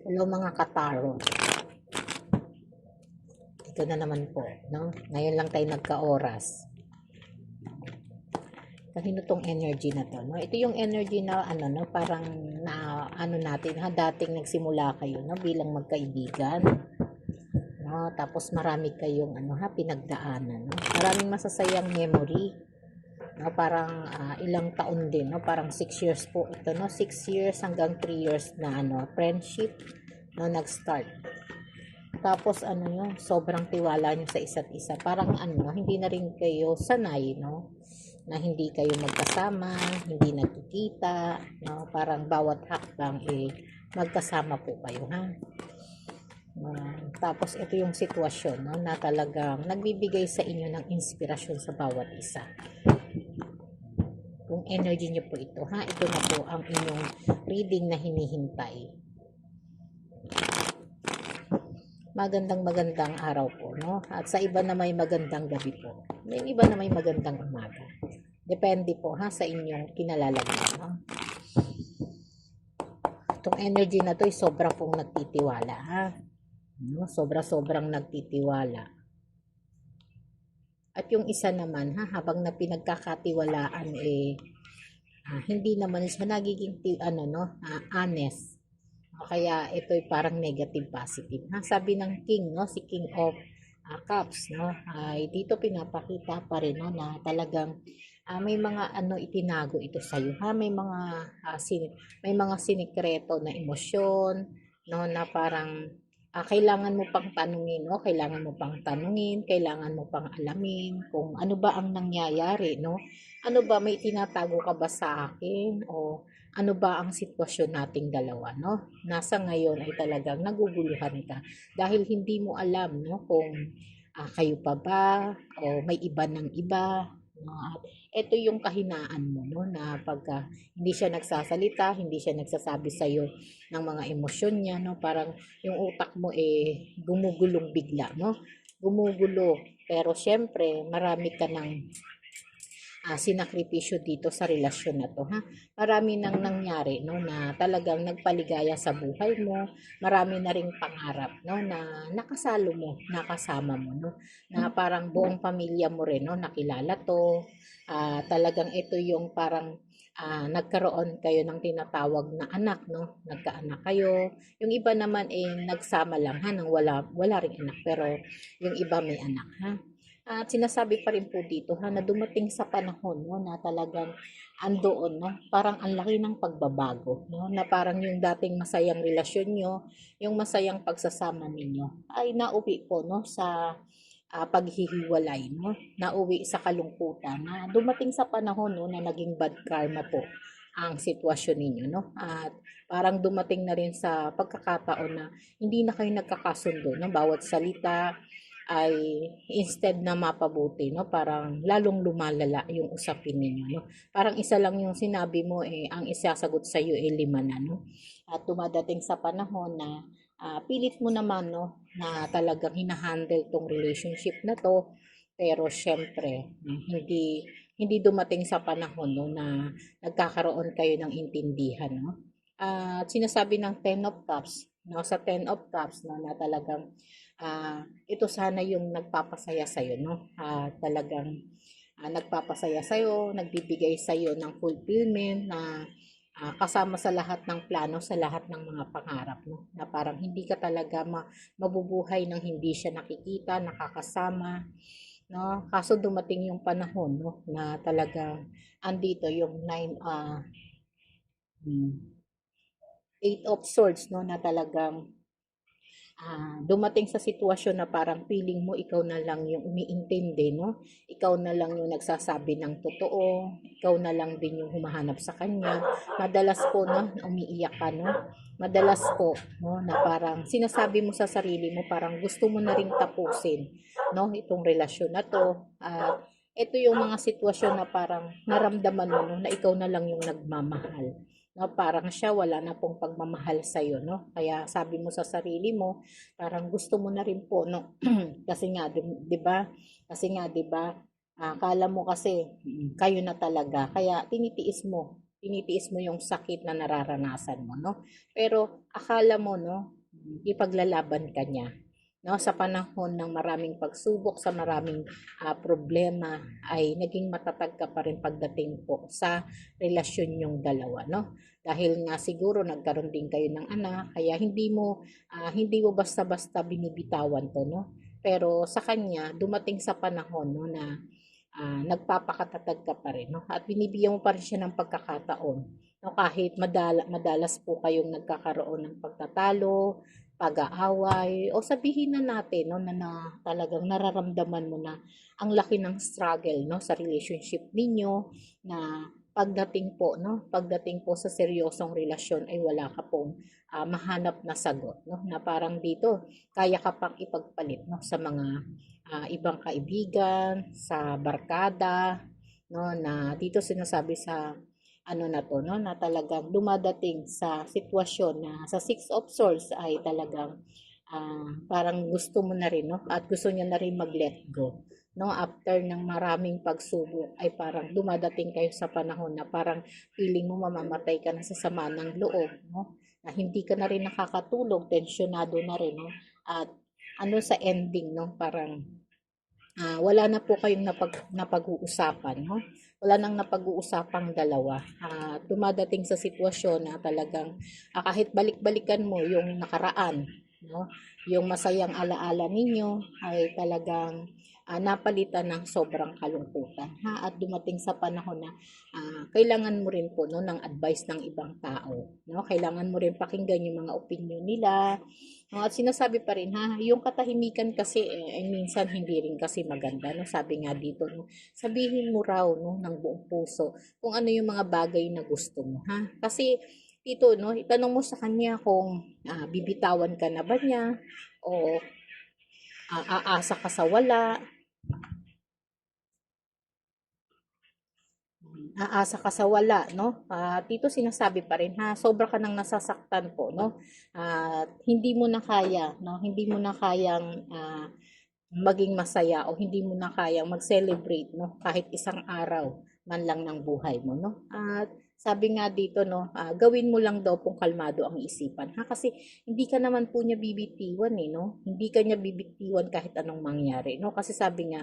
Hello mga kataro. Ito na naman po, no? Ngayon lang tayo nagka-oras. Kanino tong energy na to, no? Ito yung energy na ano, no, parang na ano natin, ha, dating nagsimula kayo, no, bilang magkaibigan. No, tapos marami kayong ano, ha, pinagdaanan, no? Maraming masasayang memory. No, parang ilang taon din, no? Parang 6 years po ito, no? 6 years hanggang 3 years na ano, friendship, no, nag-start. Tapos ano yun, sobrang tiwala nyo sa isa't isa. Parang ano, hindi na rin kayo sanay, no? Na hindi kayo magkasama, hindi nagkikita, no? Parang bawat hakbang magkasama po kayo, ha? Tapos ito yung sitwasyon, no, na talagang nagbibigay sa inyo ng inspirasyon sa bawat isa. Kung energy nyo po ito, ha? Ito na po ang inyong reading na hinihintay. Magandang araw po, no? At sa iba na may magandang gabi po. May iba na may magandang umaga. Depende po, ha, sa inyong kinalalagyan, no? Itong energy na to ay sobra pong nagtitiwala, ha? No? Sobrang nagtitiwala. At yung isa naman, ha, habang na pinagkakatiwalaan hindi naman siya nagiging honest. Kaya ito'y parang negative positive. Ha? Sabi ng king, no, si King of Cups, no, ay dito pinapakita pa rin, no, na talagang may mga ano itinago ito sa iyo, ha, may mga may mga sinikreto na emosyon, no, na parang kailangan mo pang tanungin, no, kailangan mo pang tanungin, kailangan mo pang alamin kung ano ba ang nangyayari, no, ano ba, may tinatago ka ba sa akin, o ano ba ang sitwasyon nating dalawa, no? Nasa ngayon ay talagang naguguluhan ka dahil hindi mo alam, no, kung kayo pa ba o may iba ng iba, no? At ito yung kahinaan mo, no, na pagka hindi siya nagsasalita, hindi siya nagsasabi sa iyo ng mga emosyon niya, no? Parang yung utak mo gumugulong bigla, no? Gumugulo. Pero syempre, marami ka ng sinakripisyo dito sa relasyon na to, ha. Marami nang nangyari, no, na talagang nagpaligaya sa buhay mo. Marami na ring pangarap, no, na nakasalo mo, nakasama mo, no, na parang buong pamilya mo rin, no, nakilala to. Talagang ito yung parang nagkaroon kayo ng tinatawag na anak, no, nagkaanak kayo. Yung iba naman nagsama lang, ha, nang wala ring anak, pero yung iba may anak, ha. At sinasabi pa rin po dito, ha, na dumating sa panahon, no, na talagang andoon, no, parang ang laki ng pagbabago, no, na parang yung dating masayang relasyon nyo, yung masayang pagsasama ninyo ay nauwi po, no, sa paghihiwalay, no, nauwi sa kalungkutan, na dumating sa panahon, no, na naging bad karma po ang sitwasyon ninyo, no, at parang dumating na rin sa pagkakataon na hindi na kayo nagkakasundo, no, bawat salita ay instead na mapabuti, no, parang lalong lumalala yung usapin ninyo, no. Parang isa lang yung sinabi mo, ang isasagot sa iyo 5 na, no. At dumadating sa panahon na pilit mo naman, no, na talagang hinahandle tong relationship na to, pero syempre, hindi dumating sa panahon, no, na nagkakaroon kayo ng intindihan, no. At sinasabi ng 10 of Cups, no, sa 10 of Cups, no, na talagang ito sana yung nagpapasaya sa iyo, no? Talagang nagpapasaya sa iyo, nagbibigay sa iyo ng fulfillment na kasama sa lahat ng plano, sa lahat ng mga pangarap, no? Na parang hindi ka talaga mabubuhay nang hindi siya nakikita, nakakasama, no? Kaso dumating yung panahon, no, na talagang andito yung 8 of Swords, no, na talagang dumating sa sitwasyon na parang feeling mo ikaw na lang yung umiintindi, no? Ikaw na lang yung nagsasabi ng totoo, ikaw na lang din yung humahanap sa kanya. Madalas po, no, umiiyak ka, no? Madalas po, no, na parang sinasabi mo sa sarili mo, parang gusto mo na ring tapusin, no, itong relasyon na to. At ito yung mga sitwasyon na parang naramdaman mo, no, na ikaw na lang yung nagmamahal, no, parang siya wala na pong pagmamahal sa iyo, no, kaya sabi mo sa sarili mo parang gusto mo na rin po, no. Kasi nga 'di ba, akala mo kasi kayo na talaga kaya tinitiis mo tinitiis mo yung sakit na nararanasan mo, no? Pero akala mo, no, ipaglalaban ka niya, no? Sa panahon ng maraming pagsubok, sa maraming problema, ay naging matatag ka pa rin pagdating po sa relasyon yung dalawa, no? Dahil nga siguro nagkaroon din kayo ng anak, kaya hindi mo basta-basta binibitawan to, no? Pero sa kanya, dumating sa panahon, no, na nagpapakatatag ka pa rin, no? At binibigyan mo pa rin siya ng pagkakataon, no? Kahit madalas po kayong nagkakaroon ng pagtatalo, pag-aaway, o sabihin na natin, no, na talagang nararamdaman mo na ang laki ng struggle, no, sa relationship ninyo, na pagdating po sa seryosong relasyon ay wala ka pong mahanap na sagot, no, na parang dito kaya ka pang ipagpalit, no, sa mga ibang kaibigan, sa barkada, no, na dito sinasabi sa ano na to, no, na talagang dumadating sa sitwasyon na sa Six of Swords ay talagang parang gusto mo na rin, no, at gusto niya na rin mag-let go, no, after ng maraming pagsubok ay parang dumadating kayo sa panahon na parang feeling mo mamamatay ka na sa sama ng loob, no, na hindi ka na rin nakakatulog, tensyonado na rin, no, at ano sa ending, no, parang wala na po kayong napag-uusapan, no? Wala nang napag-uusapang dalawa. Dumadating sa sitwasyon na talagang kahit balik-balikan mo yung nakaraan, no? Yung masayang alaala ninyo ay talagang napalitan ng sobrang kalungkutan, ha? At dumating sa panahon na kailangan mo rin po, no, ng advice ng ibang tao, no? Kailangan mo rin pakinggan yung mga opinion nila, no? At sinasabi pa rin, ha, yung katahimikan kasi minsan hindi rin kasi maganda, no? Sabi nga dito, no, sabihin mo raw, no, ng buong puso kung ano yung mga bagay na gusto mo, ha? Kasi dito, no, itanong mo sa kanya kung bibitawan ka na ba niya, o aasa ka sa wala, aasa ka sa wala, no? Dito sinasabi pa rin, ha, sobra ka nang nasasaktan po, no? At hindi mo na kaya, no? Hindi mo na kayang maging masaya, o hindi mo na kayang mag-celebrate, no, kahit isang araw man lang ng buhay mo, no? At sabi nga dito, no, gawin mo lang daw kung kalmado ang isipan, ha, kasi hindi ka naman po niya bibitiwan, eh, no? Hindi ka niya bibitiwan kahit anong mangyari, no? Kasi sabi nga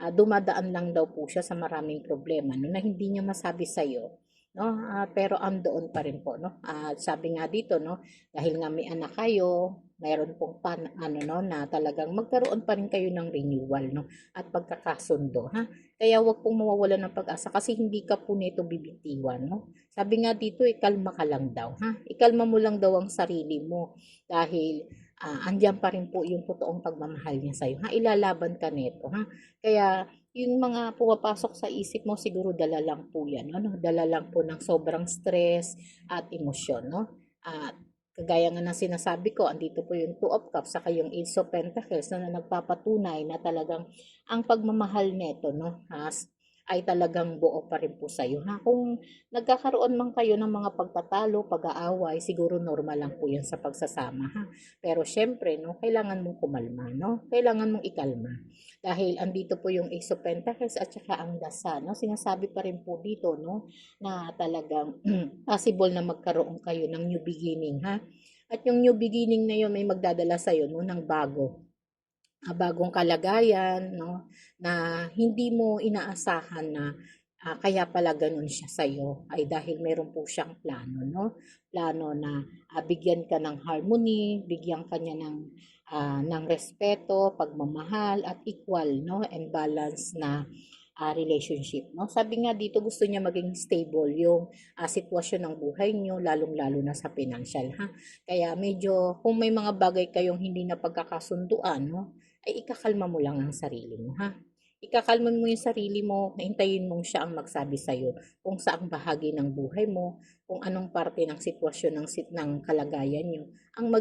dumadaan lang daw po siya sa maraming problema, no, na hindi niya masabi sa iyo, no, pero andoon pa rin po, no. Sabi nga dito, no, dahil nga may anak kayo, mayroon pong ano, no, na talagang magkaroon pa rin kayo ng renewal, no, at pagkakasundo, ha. Kaya wag pong mawawalan ng pag-asa kasi hindi ka po nito bibitiwan, no. Sabi nga dito, ikalma ka lang daw, ha. Ikalma mo lang daw ang sarili mo dahil andiyan pa rin po yung totoong pagmamahal niya sa iyo, ha. Ilalaban ka nito, ha. Kaya yung mga pumapasok sa isip mo siguro dala lang po yan, ano? Dala lang po ng sobrang stress at emosyon, no? At kagaya nga ng sinasabi ko, andito po yung Two of Cups, saka yung Ace of Pentacles na nagpapatunay na talagang ang pagmamahal neto, no, ay talagang buo pa rin po sa iyo, ha. Kung nagkakaroon man kayo ng mga pagtatalo, pag-aaway, siguro normal lang po yan sa pagsasama, ha. Pero syempre, no, kailangan mong kumalma, no? Kailangan mong ikalma. Dahil andito po yung Ace of Pentacles at saka ang Dasa, no? Sinasabi pa rin po dito, no, na talagang possible na magkaroon kayo ng new beginning, ha? At yung new beginning na yun may magdadala sa iyo, no, ng bagong kalagayan, no, na hindi mo inaasahan na kaya pala ganun siya sa iyo ay dahil meron po siyang plano, no? Plano na bigyan ka ng harmony, bigyan ka niya ng respeto, pagmamahal at equal, no, and balance na relationship, no? Sabi nga dito gusto niya maging stable yung sitwasyon ng buhay niyo, lalong-lalo na sa financial, ha. Kaya medyo kung may mga bagay kayong hindi na pagkakasunduan, no, ay ikakalma mo lang ang sarili mo, ha. Ikakalma mo yung sarili mo, hintayin mong siya ang magsabi sa iyo kung saang bahagi ng buhay mo, kung anong parte ng sitwasyon ng kalagayan niyo ang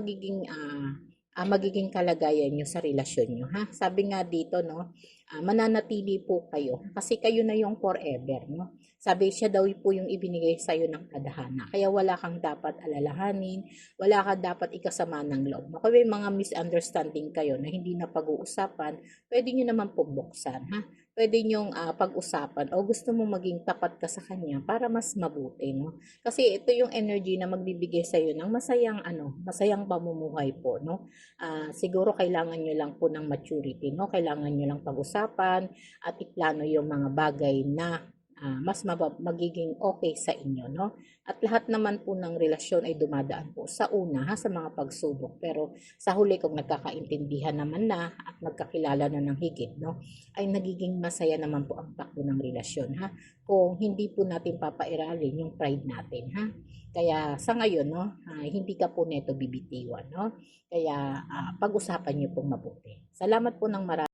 magiging kalagayan niyo sa relasyon niyo, ha. Sabi nga dito, no, mananatili po kayo kasi kayo na yung forever, no. Sabi siya daw po yung ibinigay sa iyo ng tadhana. Kaya wala kang dapat alalahanin, wala kang dapat ikasama ng loob. Kung may mga misunderstanding kayo na hindi na pag-uusapan, pwede niyo naman pong buksan, ha. pwede niyong pag-usapan o gusto mong maging tapat ka sa kanya para mas mabuti, no? Kasi ito yung energy na magbibigay sa iyo ng masayang pamumuhay po, no? Siguro kailangan niyo lang po ng maturity, no? Kailangan niyo lang pag-usapan at iplano yung mga bagay na magiging okay sa inyo, no? At lahat naman po ng relasyon ay dumadaan po sa una sa mga pagsubok. Pero sa huli kung nagkakaintindihan naman na at nagkakilala na ng higit, no, ay nagiging masaya naman po ang takbo ng relasyon, ha? Kung hindi po natin papairalin yung pride natin, ha? Kaya sa ngayon, no, hindi ka po neto bibitiwan, no? Kaya pag-usapan niyo pong mabuti. Salamat po ng marami.